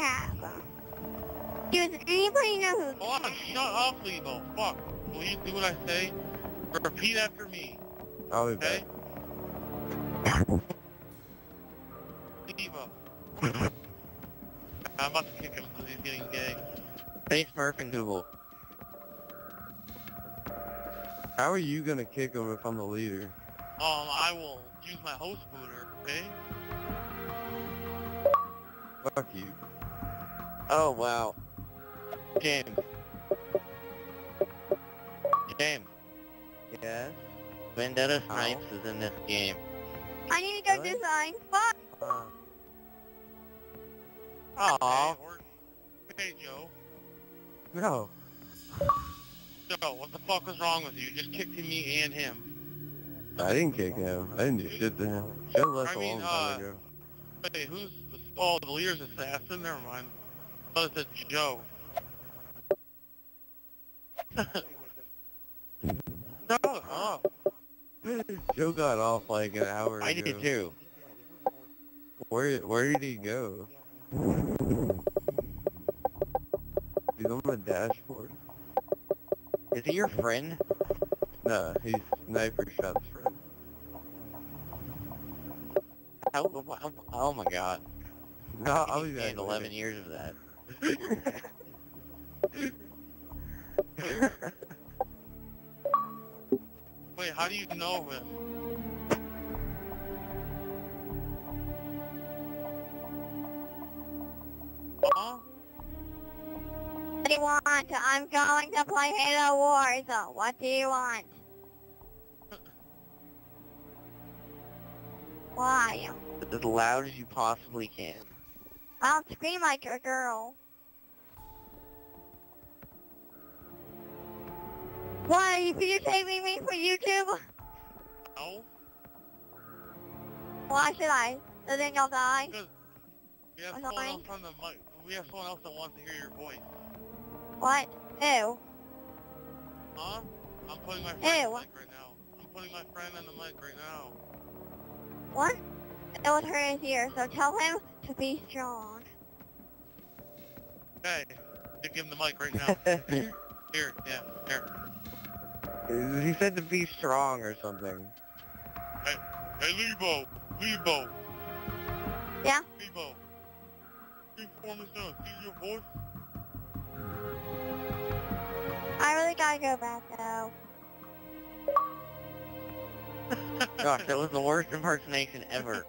have. Does anybody know who? Hold on, shut up, Lebo. Fuck. Will you do what I say? Repeat after me. I'll be Okay? back. Lebo. I'm about to kick him because he's getting gay. Hey, Smurf and Google. How are you gonna kick him if I'm the leader? I will use my host booter, okay? Fuck you. Oh, wow. James. James. Yes? Vendetta Snipes is in this game. I need to go Really? design. Fuck. Aww. Hey, Joe. No. Joe, what the fuck was wrong with you? You just kicked me and him. I didn't kick him. I didn't do shit to him. Should've left a long time ago. Wait, who's the leader's assassin? Never mind. Oh, it's a Joe. Shut up. Joe got off like an hour ago. I did too. Where did he go? He's on the dashboard. Is he your friend? No, he's Sniper Shot's friend. Oh my god. No, I'll be back. Stand 11 years of that. Wait, how do you know him? Huh? What do you want? I'm going to play Halo Wars. What do you want? Why? As loud as you possibly can. I'll scream like a girl. Why? Are you videotaping me for YouTube? No? Why should I? So then you'll die? Because we have I'm someone sorry. else on the mic. We have someone else that wants to hear your voice. What? Who? Huh? I'm putting my friend in the Ew. mic right now. I'm putting my friend in the mic right now. What? It was her here, so tell him to be strong. Okay. Give him the mic right now. Here, yeah, here. He said to be strong or something. Hey, Lebo! Lebo! Yeah? Lebo! Reform is done. See your voice? I really gotta go back though. Gosh, that was the worst impersonation ever.